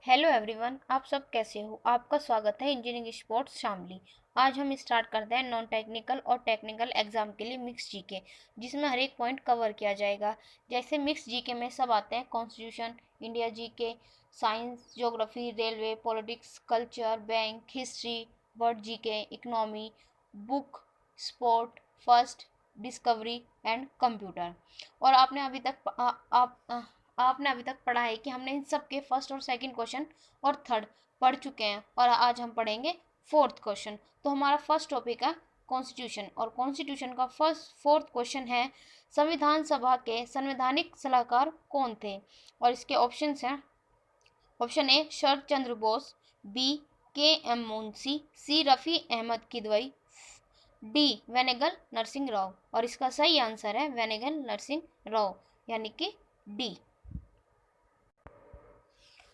Hello everyone, आप सब कैसे हो। आपका स्वागत है इंजीनियरिंग स्पोर्ट्स शामली। आज हम स्टार्ट करते हैं नॉन टेक्निकल और टेक्निकल एग्जाम के लिए मिक्स जीके, जिसमें हर एक पॉइंट कवर किया जाएगा। जैसे मिक्स जीके में सब आते हैं: constitution, India GK, science, geography, railway, politics, culture, bank, history, world GK, economy, book, sport, first, discovery and computer. और आपने अभी तक पढ़ा है कि हमने इन सब के फर्स्ट और सेकंड क्वेश्चन और थर्ड पढ़ चुके हैं, और आज हम पढ़ेंगे फोर्थ क्वेश्चन। तो हमारा फर्स्ट टॉपिक है कॉन्स्टिट्यूशन, और कॉन्स्टिट्यूशन का फोर्थ क्वेश्चन है: संविधान सभा के संवैधानिक सलाहकार कौन थे? और इसके ऑप्शंस हैं: option A Sharad Chandra Bose, B K M Munshi, C Rafi Ahmed Kidwai, D Benegal Narsing Rau. और इसका सही आंसर है वेनेगल नरसिंह राव, यानी कि डी।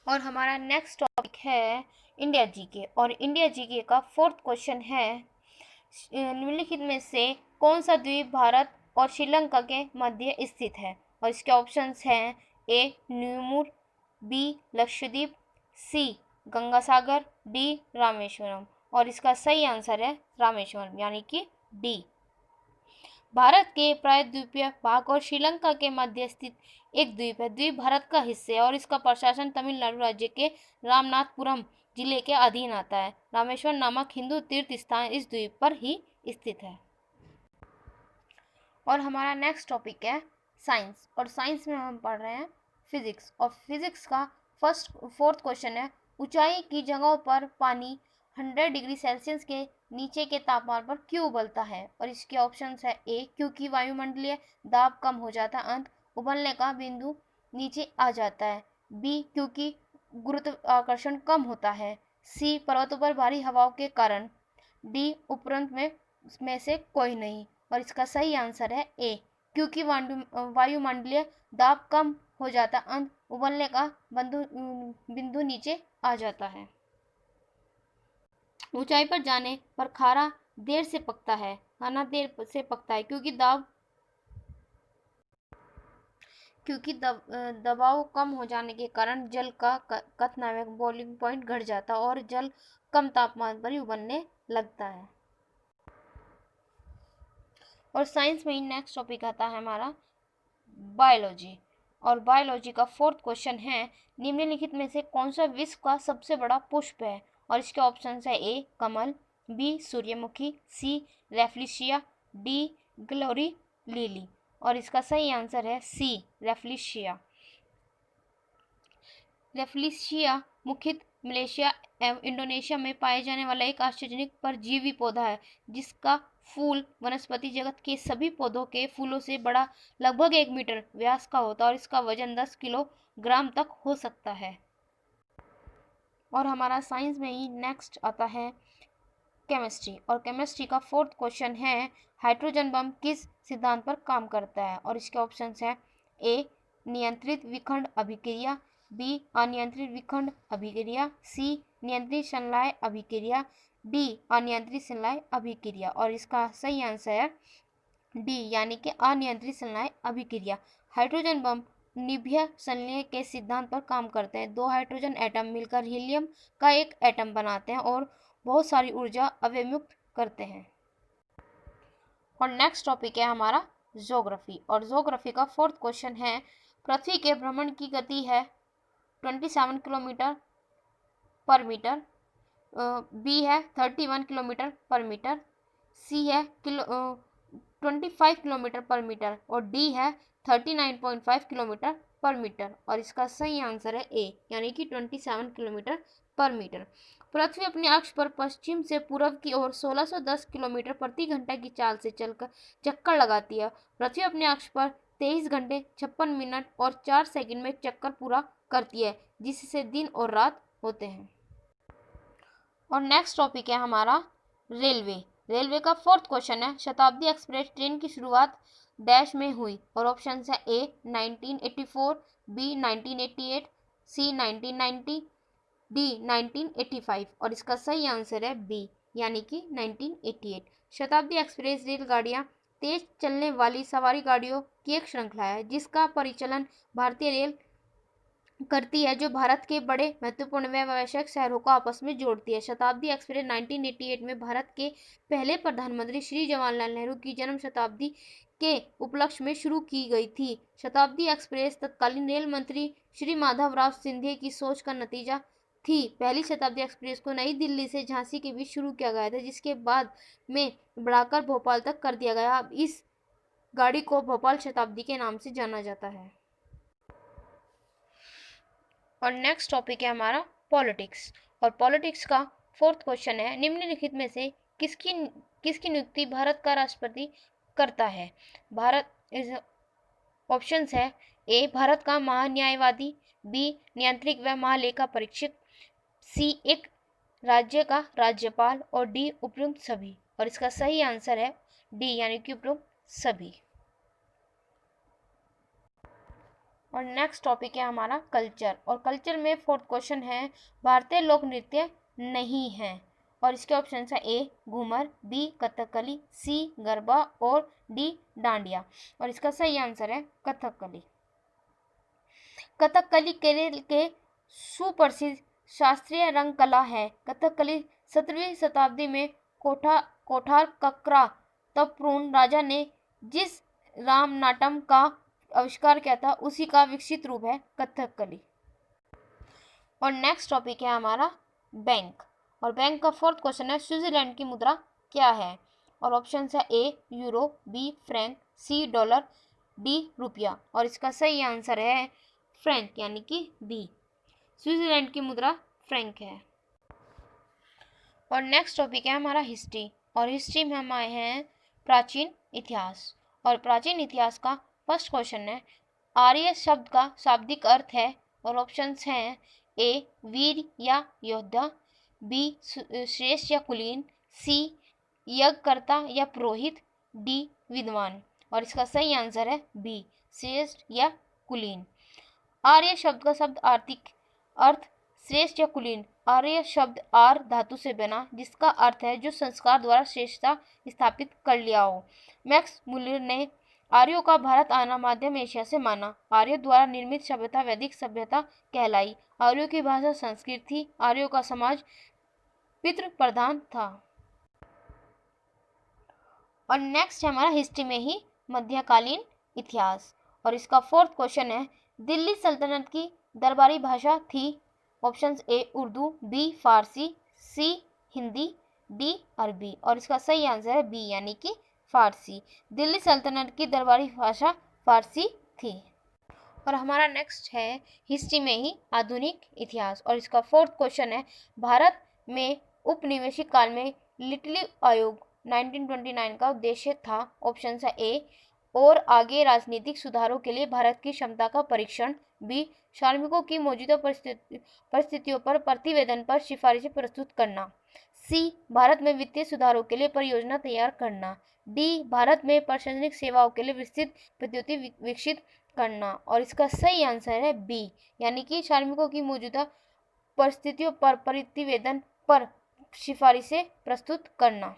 और हमारा नेक्स्ट टॉपिक है इंडिया जीके, और इंडिया जीके का फोर्थ क्वेश्चन है: निम्नलिखित में से कौन सा द्वीप भारत और श्रीलंका के मध्य स्थित है? और इसके ऑप्शंस हैं: ए न्यूमुर, बी लक्षद्वीप, सी गंगा सागर, डी रामेश्वरम। और इसका सही आंसर है रामेश्वरम, यानी कि डी। भारत के प्रायद्वीपीय भाग और श्रीलंका के मध्य स्थित एक द्वीप है। द्वीप भारत का हिस्सा है और इसका प्रशासन तमिलनाडु राज्य के रामनाथपुरम जिले के अधीन आता है। रामेश्वर नामक हिंदू तीर्थ स्थान इस द्वीप पर ही स्थित है। और हमारा नेक्स्ट टॉपिक है साइंस, और साइंस में हम पढ़ रहे हैं फिजिक्स। और फिजिक्स का फोर्थ क्वेश्चन है: ऊंचाई की जगहों पर पानी 100 डिग्री सेल्सियस के नीचे के तापमान पर क्यों उबलता है? और इसके ऑप्शंस है: ए क्योंकि वायुमंडलीय दाब कम हो जाता है, अंत उबलने का बिंदु नीचे आ जाता है, बी क्योंकि गुरुत्वाकर्षण कम होता है, सी पर्वतों पर भारी हवाओं के कारण, डी उपरोक्त में से कोई नहीं। और इसका सही आंसर है ए क्योंकि वायुमंडलीय दाब कम हो जाता, अंत उबलने का बिंदु नीचे आ जाता है। ऊंचाई पर जाने पर खाना देर से पकता है क्योंकि दबाव कम हो जाने के कारण जल का कथनांक बॉइलिंग पॉइंट घट जाता है और जल कम तापमान पर ही उबलने लगता है। और साइंस में ही नेक्स्ट टॉपिक आता है हमारा बायोलॉजी, और बायोलॉजी का फोर्थ क्वेश्चन है: निम्नलिखित में से कौन सा विश्व का सबसे बड़ा पुष्प है? और इसके ऑप्शन है: ए कमल, बी सूर्यमुखी, सी रेफ्लिशिया, डी ग्लोरी लिली। और इसका सही आंसर है सी रेफ्लिशिया। रेफ्लिशिया मुख्यतः मलेशिया एवं इंडोनेशिया में पाए जाने वाला एक आश्चर्यजनक परजीवी पौधा है, जिसका फूल वनस्पति जगत के सभी पौधों के फूलों से बड़ा, लगभग 1 मीटर व्यास का होता है, और इसका वजन 10 किलोग्राम तक हो सकता है। और हमारा साइंस में ही नेक्स्ट आता है केमिस्ट्री, और केमिस्ट्री का फोर्थ क्वेश्चन है: हाइड्रोजन बम किस सिद्धांत पर काम करता है? और इसके ऑप्शंस है: ए नियंत्रित विखंड अभिक्रिया, बी अनियंत्रित विखंड अभिक्रिया, सी नियंत्रित संलय अभिक्रिया, डी अनियंत्रित संलय अभिक्रिया। और इसका सही आंसर है डी, यानी कि अनियंत्रित संलय अभिक्रिया। हाइड्रोजन बम निभ्य संलयन के सिद्धांत पर काम करते हैं। 2 हाइड्रोजन एटम मिलकर हीलियम का एक एटम बनाते हैं और बहुत सारी ऊर्जा अवमुक्त करते हैं। और नेक्स्ट टॉपिक है हमारा ज्योग्राफी, और ज्योग्राफी का फोर्थ क्वेश्चन है: पृथ्वी के भ्रमण की गति है 27 किलोमीटर पर मीटर, बी है 31 किलोमीटर पर मीटर, सी है 25 किलोमीटर पर मीटर, और डी है 39.5 किलोमीटर पर मीटर। और इसका सही आंसर है ए, यानी कि 27 किलोमीटर पर मीटर। पृथ्वी अपने अक्ष पर पश्चिम से पूर्व की ओर 1610 किलोमीटर प्रति घंटा की चाल से चलकर चक्कर लगाती है। पृथ्वी अपने अक्ष पर 23 घंटे 56 मिनट और 4 सेकंड में चक्कर पूरा करती है, जिससे दिन और रात होते हैं। और नेक्स्ट टॉपिक है हमारा रेलवे। रेलवे का फोर्थ क्वेश्चन है: शताब्दी एक्सप्रेस ट्रेन की शुरुआत डैश में हुई? और ऑप्शन है: ए 1984, बी 1988, सी 1990, डी 1985। और इसका सही आंसर है बी, यानी कि 1988। शताब्दी एक्सप्रेस रेलगाड़ियाँ तेज चलने वाली सवारी गाड़ियों की एक श्रृंखला है, जिसका परिचालन भारतीय रेल करती है, जो भारत के बड़े महत्वपूर्ण व्यावसायिक शहरों को आपस में जोड़ती है। शताब्दी एक्सप्रेस 1988 में भारत के पहले प्रधानमंत्री श्री जवाहरलाल नेहरू की जन्म शताब्दी के उपलक्ष्य में शुरू की गई थी। शताब्दी एक्सप्रेस तत्कालीन रेल मंत्री श्री माधवराव सिंधिया की सोच का नतीजा थी। पहली शताब्दी एक्सप्रेस को नई दिल्ली से झांसी के बीच शुरू किया गया था, जिसके बाद में बढ़ाकर भोपाल तक कर दिया गया। अब इस गाड़ी को भोपाल शताब्दी के नाम से जाना जाता है। और नेक्स्ट टॉपिक है हमारा पॉलिटिक्स। और पॉलिटिक्स का फोर्थ क्वेश्चन है, निम्नलिखित में से किसकी किसकी नियुक्ति भारत का राष्ट्रपति करता है। भारत ऑप्शंस है, ए भारत का महान्यायवादी, बी नियंत्रक व महालेखा परीक्षक, सी एक राज्य का राज्यपाल और डी उपयुक्त सभी। और इसका सही आंसर है डी यानी कि उपयुक्त सभी। और नेक्स्ट टॉपिक है हमारा कल्चर। और कल्चर में फोर्थ क्वेश्चन है, भारतीय लोक नृत्य नहीं है। और इसके ऑप्शन है, ए घूमर, बी कथकली, सी गरबा और डी डांडिया। और इसका सही आंसर है कथकली। कथकली केरल के सुप्रसिद्ध शास्त्रीय रंग कला है। कथकली 17वीं शताब्दी में कोठार ककरा तप्रून राजा ने जिस रामनाटम का आविष्कार किया था, उसी का विकसित रूप है कथकली। और नेक्स्ट टॉपिक है हमारा बैंक। और बैंक का फोर्थ क्वेश्चन है, स्विट्जरलैंड की मुद्रा क्या है। और ऑप्शन है, A euro, B franc, C dollar, D रुपया। और इसका सही आंसर है फ्रैंक यानी कि बी। स्विट्जरलैंड की मुद्रा फ्रैंक है। और नेक्स्ट टॉपिक है हमारा हिस्ट्री। और हिस्ट्री में हम आए हैं प्राचीन इतिहास। और प्राचीन इतिहास का फर्स्ट क्वेश्चन है, आर्य शब्द का शाब्दिक अर्थ है। और ऑप्शंस हैं, ए वीर या योद्धा, बी श्रेष्ठ या कुलीन, सी यज्ञकर्ता या पुरोहित, डी विद्वान। और इसका सही आंसर है बी श्रेष्ठ या कुलीन। आर्य शब्द का शब्द आर्थिक अर्थ श्रेष्ठ या कुलीन। आर्य शब्द आर धातु से बना, जिसका अर्थ है जो संस्कार द्वारा श्रेष्ठता स्थापित कर लिया हो। मैक्स मुलर ने आर्यों का भारत आना मध्य एशिया से माना। आर्यों द्वारा निर्मित सभ्यता वैदिक सभ्यता कहलाई। आर्यों की भाषा संस्कृत थी। आर्यों का समाज पितृ प्रधान था। और नेक्स्ट है हमारा हिस्ट्री में ही मध्यकालीन इतिहास। और इसका फोर्थ क्वेश्चन है, दिल्ली सल्तनत की दरबारी भाषा थी। ऑप्शंस, ए उर्दू, बी फारसी, सी हिंदी, डी अरबी। और इसका सही आंसर है बी यानी कि फारसी। दिल्ली सल्तनत की दरबारी भाषा फारसी थी। और हमारा नेक्स्ट है हिस्ट्री में ही आधुनिक इतिहास। और इसका फोर्थ क्वेश्चन है, भारत में उपनिवेशिक काल में लिटली आयोग 1929 का उद्देश्य था। ऑप्शन है, ए और आगे राजनीतिक सुधारों के लिए भारत की क्षमता का परीक्षण, बी श्रमिकों की मौजूदा परिस्थितियों पर प्रतिवेदन पर सिफारिशें प्रस्तुत करना, सी भारत में वित्तीय सुधारों के लिए परियोजना तैयार करना, डी भारत में प्रशासनिक सेवाओं के लिए विस्तृत पद्धति विकसित करना। और इसका सही आंसर है बी यानी कि श्रमिकों की मौजूदा परिस्थितियों पर प्रतिवेदन पर सिफारिशें प्रस्तुत करना।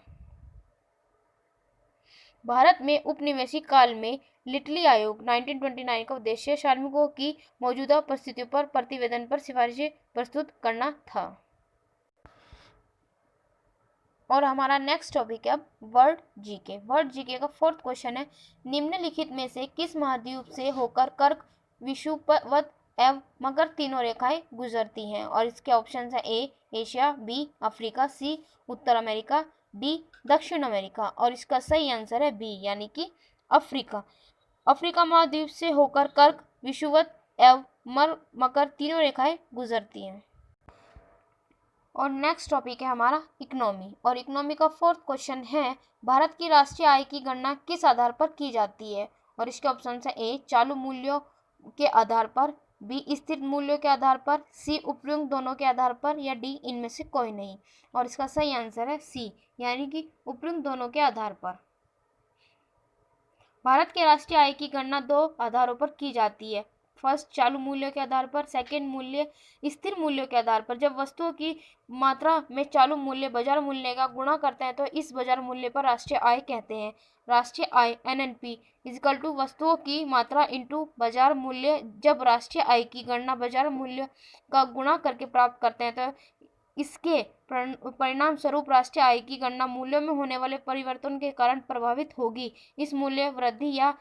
भारत में उपनिवेशिक काल में लिटली आयोग 1929 का उद्देश्य श्रमिकों की मौजूदा परिस्थितियों पर प्रतिवेदन पर सिफारिशें प्रस्तुत करना था। और हमारा नेक्स्ट टॉपिक है अब वर्ल्ड जीके। वर्ल्ड जीके का फोर्थ क्वेश्चन है, निम्नलिखित में से किस महाद्वीप से होकर कर्क, विषुवत एवं मकर तीनों रेखाएं गुजरती हैं। और इसके ऑप्शन है, A Asia, B Africa, C उत्तर अमेरिका, डी दक्षिण अमेरिका। और इसका सही आंसर है बी यानी कि अफ्रीका। अफ्रीका महाद्वीप से होकर कर्क, विषुवत एवं मकर तीनों रेखाएं गुजरती हैं। और नेक्स्ट टॉपिक है हमारा इकोनॉमी। और इकोनॉमी का फोर्थ क्वेश्चन है, भारत की राष्ट्रीय आय की गणना किस आधार पर की जाती है। और इसके ऑप्शन है, ए चालू मूल्यों के आधार पर, बी स्थिर मूल्यों के आधार पर, सी उपयुक्त दोनों के आधार पर, या डी इनमें से कोई नहीं। और इसका सही आंसर है सी यानी कि उपयुक्त दोनों के आधार पर। भारत के राष्ट्रीय आय की गणना दो आधारों पर की जाती है। फर्स्ट चालू मूल्य के आधार पर, सेकंड मूल्य स्थिर मूल्यों के आधार पर। जब वस्तुओं की मात्रा में चालू मूल्य बाजार मूल्य का गुणा करते हैं तो इस बाजार मूल्य पर राष्ट्रीय आय कहते हैं। राष्ट्रीय आय NNP इक्वल टू वस्तुओं की मात्रा इंटू बाजार मूल्य। जब राष्ट्रीय आय की गणना बाजार मूल्य का गुणा करके प्राप्त करते हैं तो इसके परिणाम स्वरूप राष्ट्रीय आय की गणना मूल्यों में होने वाले परिवर्तन के कारण प्रभावित होगी। इस मूल्य वृद्धि या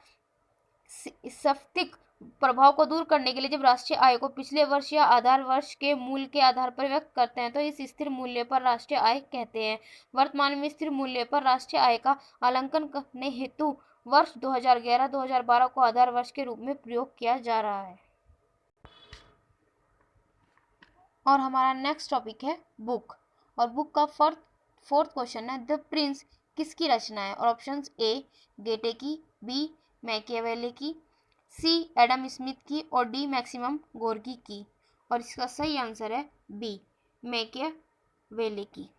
सापेक्षिक प्रभाव को दूर करने के लिए जब राष्ट्रीय आय को पिछले वर्ष या आधार वर्ष के मूल्य के आधार पर व्यक्त करते हैं तो इस स्थिर मूल्य पर राष्ट्रीय आय कहते हैं। वर्तमान में स्थिर मूल्य पर राष्ट्रीय आय का आकलन करने हेतु वर्ष 2011-2012 को आधार वर्ष के रूप में प्रयोग किया जा रहा है। और हमारा नेक्स्ट टॉपिक है बुक, और बुक का फोर्थ क्वेश्चन है द प्रिंस किसकी रचना है। और ऑप्शंस ए गेटे की, बी मैकियावेली की, सी एडम स्मिथ की और डी मैक्सिमम गोर्की की। और इसका सही आंसर है बी मैकियावेली की।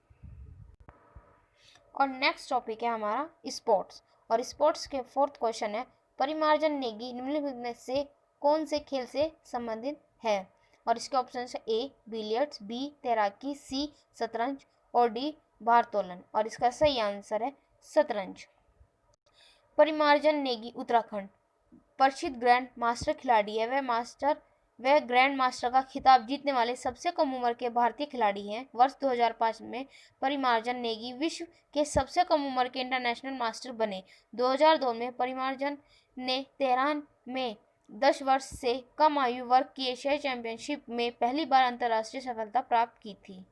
और नेक्स्ट टॉपिक है हमारा स्पोर्ट्स, और स्पोर्ट्स के फोर्थ क्वेश्चन है परिमार्जन नेगी निम्नलिखित में से कौन से खेल से संबंधित है। और इसके ऑप्शन है ए बिलियर्ड्स, बी तैराकी, सी शतरंज और डी भारोत्तोलन। और इसका सही आंसर है शतरंज। परिमार्जन नेगी उत्तराखंड प्रसिद्ध ग्रैंड मास्टर खिलाड़ी है। वह ग्रैंड मास्टर का खिताब जीतने वाले सबसे कम उम्र के भारतीय खिलाड़ी हैं। वर्ष 2005 में परिमार्जन नेगी विश्व के सबसे कम उम्र के इंटरनेशनल मास्टर बने। 2002 में परिमार्जन ने तेहरान में 10 वर्ष से कम आयु वर्ग की एशियाई चैंपियनशिप में पहली बार अंतर्राष्ट्रीय सफलता प्राप्त की थी।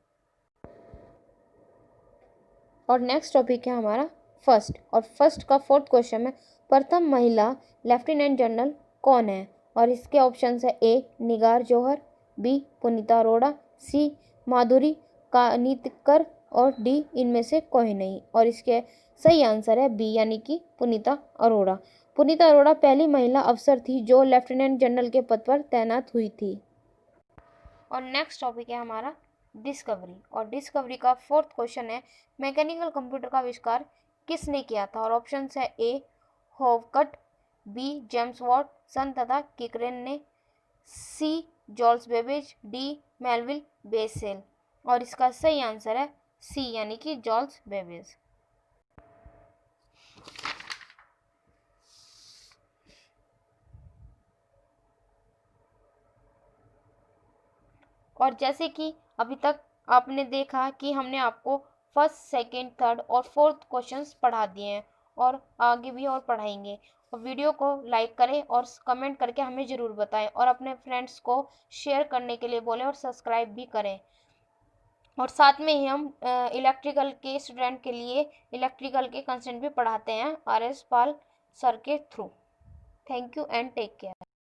और नेक्स्ट टॉपिक है हमारा फर्स्ट, और फर्स्ट का फोर्थ क्वेश्चन है प्रथम महिला लेफ्टिनेंट जनरल कौन है। और इसके ऑप्शन है ए निगार जौहर, बी पुनीता अरोड़ा, सी माधुरी कानितकर और डी इनमें से कोई नहीं। और इसके सही आंसर है बी यानी कि पुनीता अरोड़ा। पुनीता अरोड़ा पहली महिला अफसर थी जो लेफ्टिनेंट जनरल के पद पर तैनात हुई थी। और नेक्स्ट टॉपिक है हमारा डिस्कवरी, और डिस्कवरी का फोर्थ क्वेश्चन है मैकेनिकल कंप्यूटर का आविष्कार किसने किया था। और ऑप्शन है ए होवकट, बी जेम्स वाटसन तथा किकरेन ने, सी जॉल्स बेबेज, डी मेलविल बेसेल। और इसका सही आंसर है सी यानी कि जॉल्स बेबेज। और जैसे कि अभी तक आपने देखा कि हमने आपको फर्स्ट, सेकंड, थर्ड और फोर्थ क्वेश्चंस पढ़ा दिए हैं और आगे भी और पढ़ाएंगे। और वीडियो को लाइक करें और कमेंट करके हमें ज़रूर बताएं और अपने फ्रेंड्स को शेयर करने के लिए बोलें और सब्सक्राइब भी करें। और साथ में ही हम इलेक्ट्रिकल के स्टूडेंट के लिए इलेक्ट्रिकल के कंसेंट भी पढ़ाते हैं RS पाल सर के through. Thank you and take care.